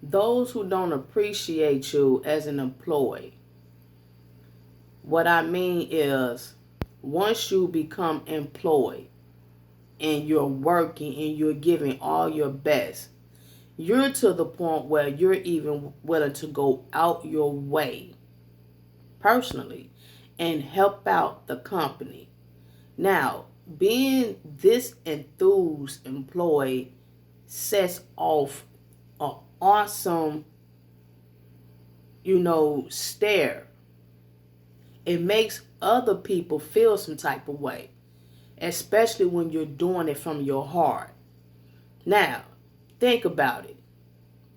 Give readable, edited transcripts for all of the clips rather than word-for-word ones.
those who don't appreciate you as an employee. What I mean is, once you become employed and you're working and you're giving all your best, you're to the point where you're even willing to go out your way personally and help out the company. Now, being this enthused employee sets off an awesome, stare. It makes other people feel some type of way, especially when you're doing it from your heart. Now, think about it.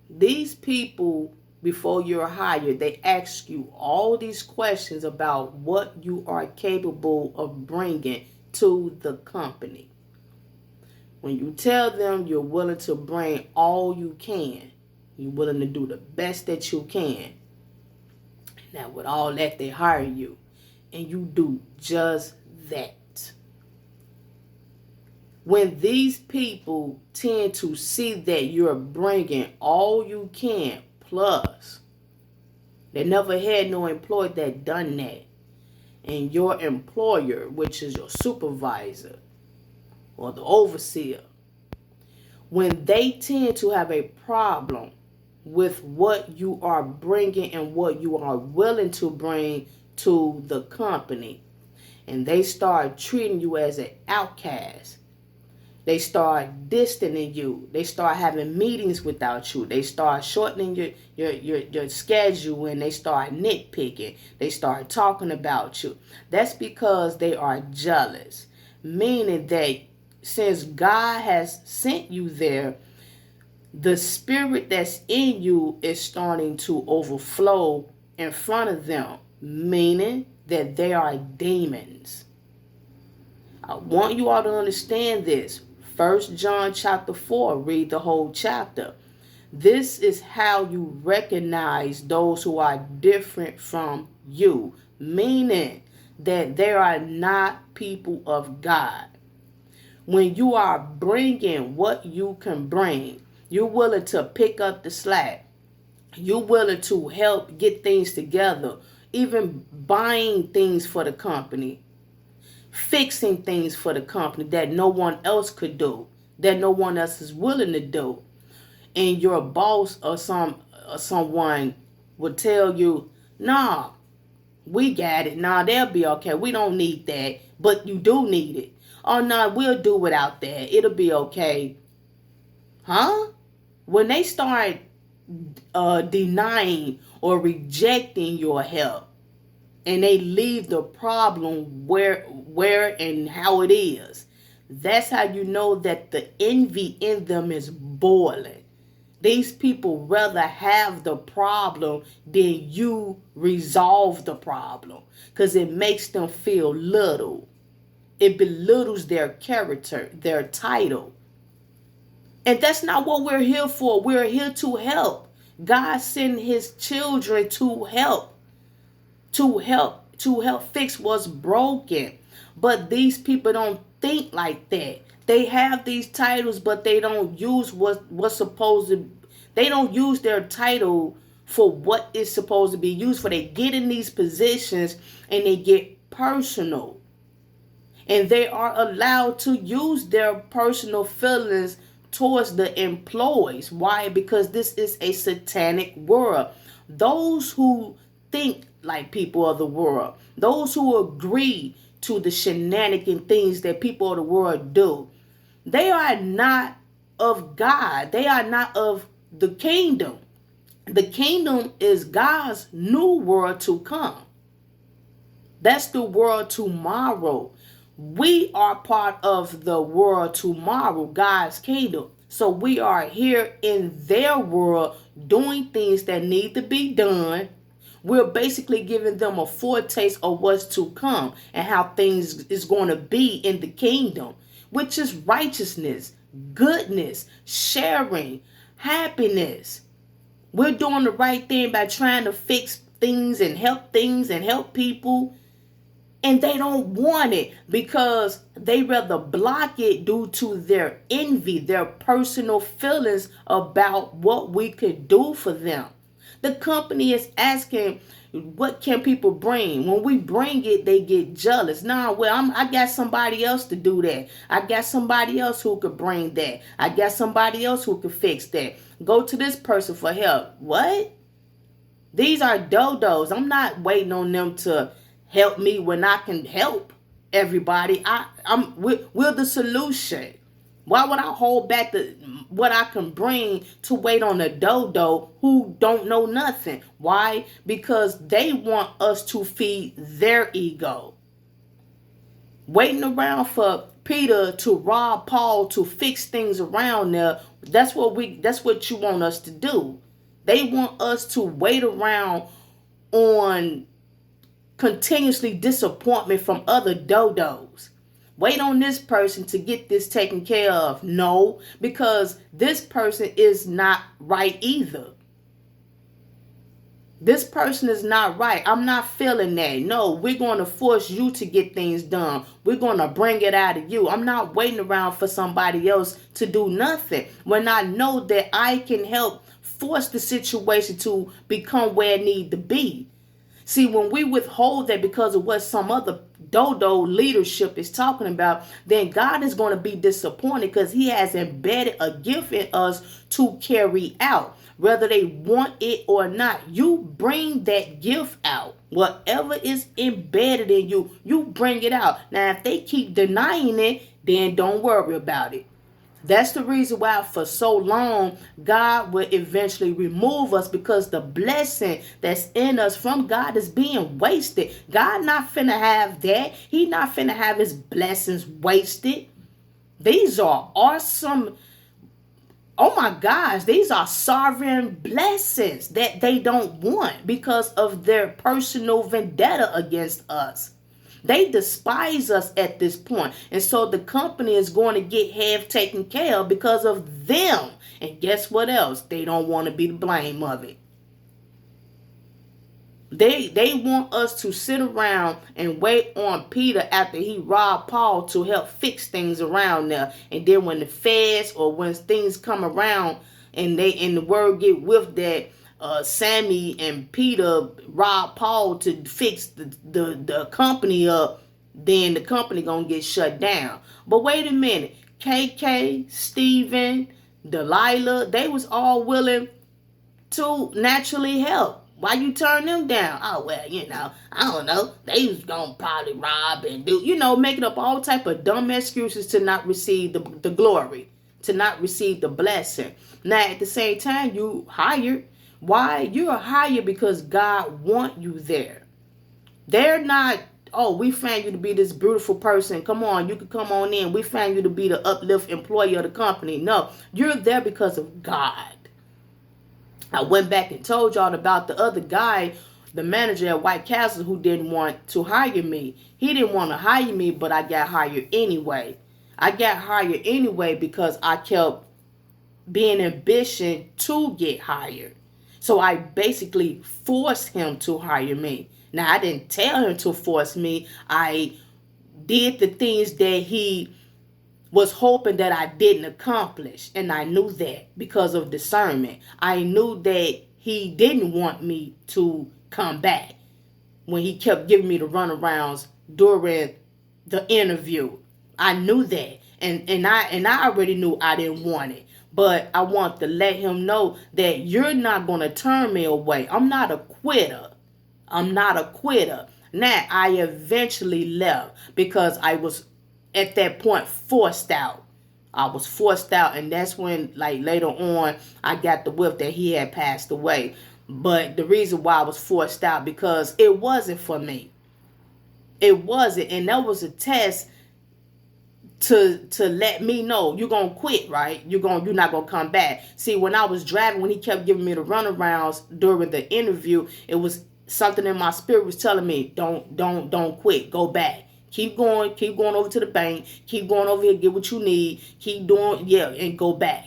These people, before you're hired, they ask you all these questions about what you are capable of bringing to the company. When you tell them you're willing to bring all you can, you're willing to do the best that you can. Now, with all that, they hire you, and you do just that. When these people tend to see that you're bringing all you can, plus, they never had no employee that done that. And your employer, which is your supervisor or the overseer, when they tend to have a problem with what you are bringing and what you are willing to bring to the company, and they start treating you as an outcast, they start distancing you. They start having meetings without you. They start shortening your schedule, and they start nitpicking. They start talking about you. That's because they are jealous. Meaning that since God has sent you there, the spirit that's in you is starting to overflow in front of them. Meaning that they are demons. I want you all to understand this. 1 John chapter 4, read the whole chapter. This is how you recognize those who are different from you, meaning that they are not people of God. When you are bringing what you can bring, you're willing to pick up the slack. You're willing to help get things together, even buying things for the company, fixing things for the company that no one else could do, that no one else is willing to do. And your boss or someone would tell you, nah, we got it. Nah, they'll be okay. We don't need that. But you do need it. Oh, no, we'll do without that. It'll be okay. Huh? When they start denying or rejecting your help, and they leave the problem where and how it is, that's how you know that the envy in them is boiling. These people rather have the problem than you resolve the problem, because it makes them feel little. It belittles their character, their title. And that's not what we're here for. We're here to help. God sent his children to help fix what's broken. But these people don't think like that. They have these titles, but they don't use what's supposed to. They don't use their title for what it's supposed to be used for. They get in these positions and they get personal, and they are allowed to use their personal feelings towards the employees. Why? Because this is a satanic world. Those who think like people of the world, those who agree to the shenanigan things that people of the world do, they are not of God. They are not of the kingdom. The kingdom is God's new world to come. That's the world tomorrow. We are part of the world tomorrow, God's kingdom. So we are here in their world doing things that need to be done. We're basically giving them a foretaste of what's to come and how things is going to be in the kingdom, which is righteousness, goodness, sharing, happiness. We're doing the right thing by trying to fix things and help people. And they don't want it because they rather block it due to their envy, their personal feelings about what we could do for them. The company is asking, what can people bring? When we bring it, they get jealous. Nah, well, I got somebody else to do that. I got somebody else who could bring that. I got somebody else who could fix that. Go to this person for help. What? These are dodos. I'm not waiting on them to help me when I can help everybody. We're the solution. Why would I hold back what I can bring to wait on a dodo who don't know nothing? Why? Because they want us to feed their ego. Waiting around for Peter to rob Paul to fix things around there. That's what you want us to do. They want us to wait around on continuously disappointment from other dodos. Wait on this person to get this taken care of. No, because this person is not right either. This person is not right. I'm not feeling that. No, we're going to force you to get things done. We're going to bring it out of you. I'm not waiting around for somebody else to do nothing when I know that I can help force the situation to become where it needs to be. See, when we withhold that because of what some other dodo leadership is talking about, then God is going to be disappointed because he has embedded a gift in us to carry out. Whether they want it or not, you bring that gift out. Whatever is embedded in you, you bring it out. Now, if they keep denying it, then don't worry about it. That's the reason why for so long God will eventually remove us, because the blessing that's in us from God is being wasted. God not finna have that. He not finna have his blessings wasted. These are awesome. Oh my gosh, these are sovereign blessings that they don't want because of their personal vendetta against us. They despise us at this point. And so the company is going to get half taken care of because of them. And guess what else? They don't want to be the blame of it. They want us to sit around and wait on Peter after he robbed Paul to help fix things around there. And then when the feds or when things come around and the word get whiffed that Sammy and Peter robbed Paul to fix the company up, then the company gonna get shut down. But wait a minute, KK, Stephen, Delilah, they was all willing to naturally help. Why you turn them down? Oh, well, I don't know. They was gonna probably rob and do, making up all type of dumb excuses to not receive the glory, to not receive the blessing. Now, at the same time, you hired. Why? You're hired because God want you there. They're not, oh, we found you to be this beautiful person. Come on, you can come on in. We found you to be the uplift employee of the company. No, you're there because of God. I went back and told y'all about the other guy, the manager at White Castle, who didn't want to hire me. He didn't want to hire me, but I got hired anyway. I got hired anyway because I kept being ambitious to get hired. So I basically forced him to hire me. Now, I didn't tell him to force me. I did the things that he was hoping that I didn't accomplish. And I knew that because of discernment. I knew that he didn't want me to come back when he kept giving me the runarounds during the interview. I knew that. And I already knew I didn't want it. But I want to let him know that you're not going to turn me away. I'm not a quitter. I'm not a quitter. Now, I eventually left because I was at that point forced out. I was forced out, and that's when, like, later on, I got the whiff that he had passed away. But the reason why I was forced out, because it wasn't for me. It wasn't, and that was a test to let me know you're gonna quit, right? You're not gonna come back. See, when I was driving, when he kept giving me the runarounds during the interview, it was something in my spirit was telling me, don't quit, go back. Keep going over to the bank, keep going over here, get what you need, keep doing, and go back.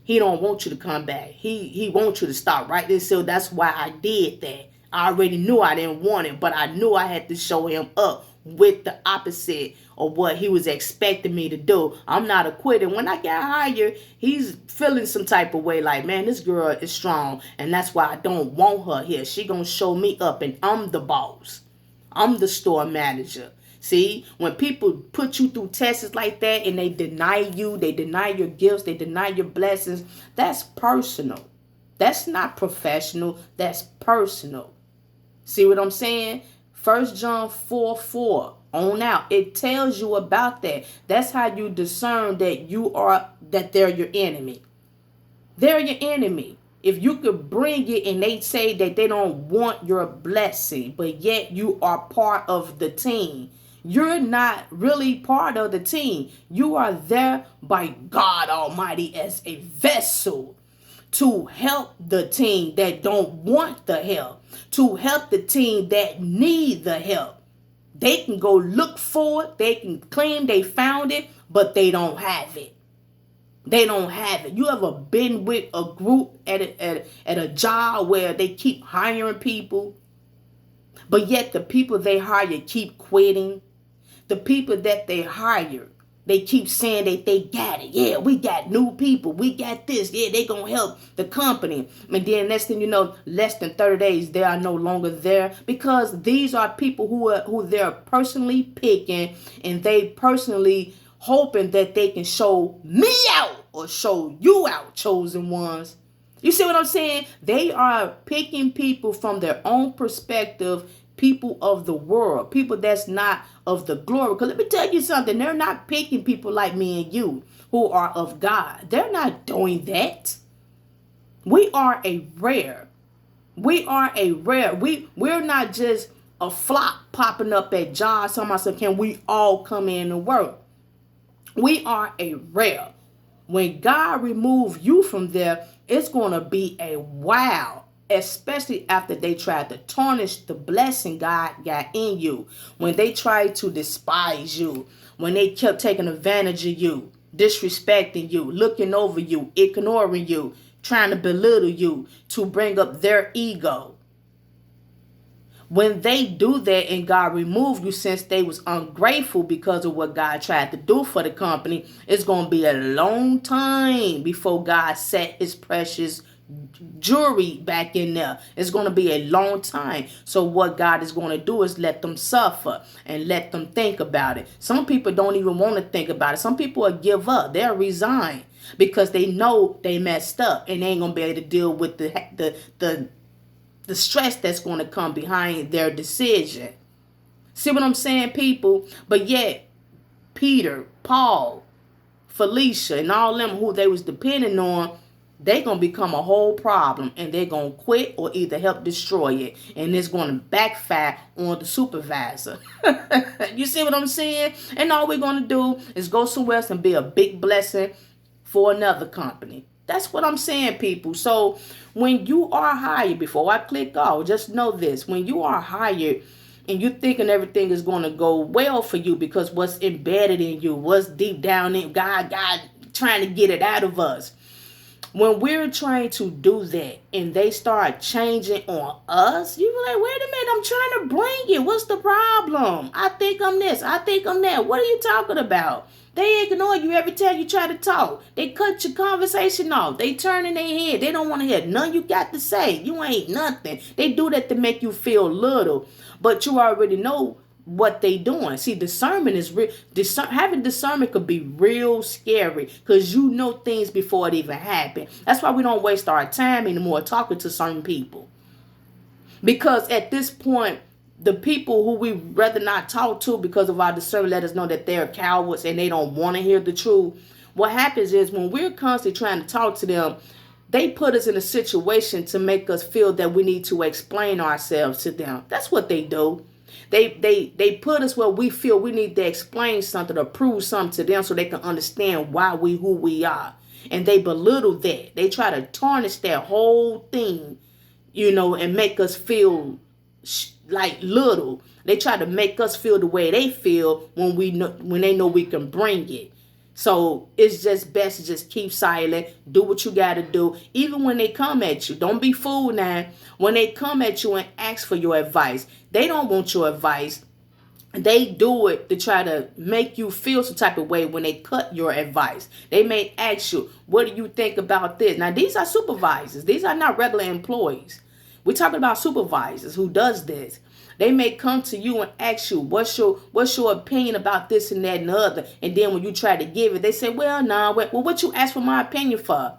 He don't want you to come back. He wants you to stop right there. So that's why I did that. I already knew I didn't want it, but I knew I had to show him up with the opposite of what he was expecting me to do. I'm not a quitter. When I got hired, he's feeling some type of way like, man, this girl is strong, and that's why I don't want her here. She gonna show me up, and I'm the boss. I'm the store manager. See, when people put you through tests like that and they deny you, they deny your gifts, they deny your blessings, that's personal. That's not professional. That's personal. See what I'm saying? 1 John 4:4 on out. It tells you about that. That's how you discern that they're your enemy. They're your enemy. If you could bring it and they say that they don't want your blessing, but yet you are part of the team, you're not really part of the team. You are there by God Almighty as a vessel to help the team that don't want the help, to help the team that need the help. They can go look for it. They can claim they found it, but they don't have it. They don't have it. You ever been with a group at a job where they keep hiring people, but yet the people they hire keep quitting? The people that they hire, they keep saying that they got it. Yeah, we got new people. We got this. Yeah, they going to help the company. And then next thing you know, less than 30 days, they are no longer there, because these are people who they're personally picking, and they personally hoping that they can show me out or show you out, chosen ones. You see what I'm saying? They are picking people from their own perspective, people of the world, people that's not of the glory. Because let me tell you something, they're not picking people like me and you who are of God. They're not doing that. We are a rare. We're not just a flock popping up at jobs. Somebody said, can we all come in and work? We are a rare. When God removes you from there, it's going to be a wow. Especially after they tried to tarnish the blessing God got in you. When they tried to despise you. When they kept taking advantage of you. Disrespecting you. Looking over you. Ignoring you. Trying to belittle you. To bring up their ego. When they do that and God removed you, since they was ungrateful because of what God tried to do for the company, it's going to be a long time before God set his precious jewelry back in there. It's going to be a long time. So what God is going to do is let them suffer and let them think about it. Some people don't even want to think about it. Some people will give up. They'll resign because they know they messed up and they ain't going to be able to deal with the stress that's going to come behind their decision. See what I'm saying, people? But yet, Peter, Paul, Felicia, and all them who they was depending on, they going to become a whole problem, and they're going to quit or either help destroy it, and it's going to backfire on the supervisor. You see what I'm saying? And all we're going to do is go somewhere else and be a big blessing for another company. That's what I'm saying, people. So when you are hired, before I click off, just know this. When you are hired and you're thinking everything is going to go well for you because what's embedded in you, what's deep down in God trying to get it out of us. When we're trying to do that and they start changing on us, you be like, wait a minute, I'm trying to bring it. What's the problem? I think I'm this. I think I'm that. What are you talking about? They ignore you every time you try to talk. They cut your conversation off. They turn in their head. They don't want to hear nothing you got to say. You ain't nothing. They do that to make you feel little. But you already know what they doing. See, discernment is real. Having discernment could be real scary because you know things before it even happened. That's why we don't waste our time anymore talking to certain people. Because at this point, the people who we rather not talk to because of our discernment let us know that they're cowards and they don't want to hear the truth. What happens is when we're constantly trying to talk to them, they put us in a situation to make us feel that we need to explain ourselves to them. That's what they do. They put us where we feel we need to explain something or prove something to them so they can understand who we are. And they belittle that. They try to tarnish that whole thing, and make us feel like little. They try to make us feel the way they feel when they know we can bring it. So it's just best to just keep silent, do what you got to do. Even when they come at you, don't be fooled now. When they come at you and ask for your advice, they don't want your advice. They do it to try to make you feel some type of way when they cut your advice. They may ask you, what do you think about this? Now, these are supervisors. These are not regular employees. We're talking about supervisors who does this. They may come to you and ask you, what's your opinion about this and that and the other? And then when you try to give it, they say, well, nah, well, what you ask for my opinion for?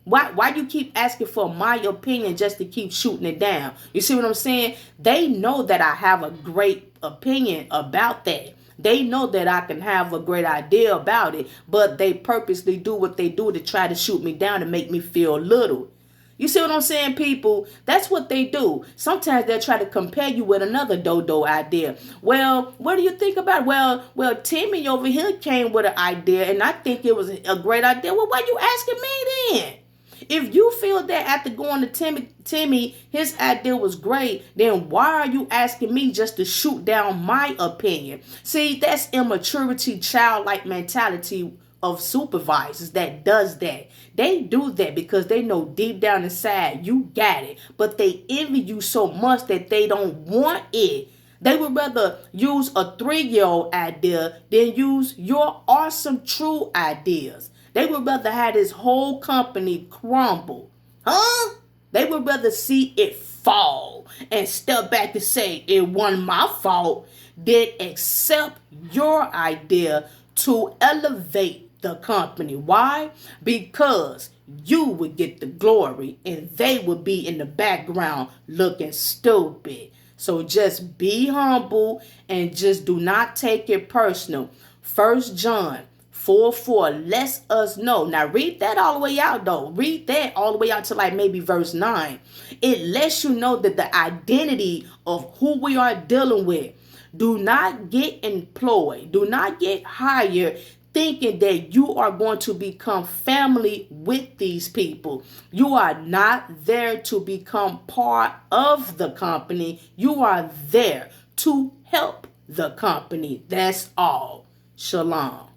Why you keep asking for my opinion just to keep shooting it down? You see what I'm saying? They know that I have a great opinion about that. They know that I can have a great idea about it, but they purposely do what they do to try to shoot me down to make me feel little. You see what I'm saying, people? That's what they do. Sometimes they'll try to compare you with another dodo idea. Well, what do you think about it? Well, Timmy over here came with an idea, and I think it was a great idea. Well, why you asking me then? If you feel that after going to Timmy, his idea was great, then why are you asking me just to shoot down my opinion? See, that's immaturity, childlike mentality of supervisors that does that. They do that because they know deep down inside you got it, but they envy you so much that they don't want it. They would rather use a 3-year-old idea than use your awesome true ideas. They would rather have this whole company crumble. Huh? They would rather see it fall and step back and say it wasn't my fault than accept your idea to elevate the company. Why? Because you would get the glory and they would be in the background looking stupid. So just be humble and just do not take it personal. 1 John 4:4 lets us know. Now read that all the way out though. Read that all the way out to like maybe verse 9. It lets you know that the identity of who we are dealing with. Do not get employed. Do not get hired thinking that you are going to become family with these people. You are not there to become part of the company. You are there to help the company. That's all. Shalom.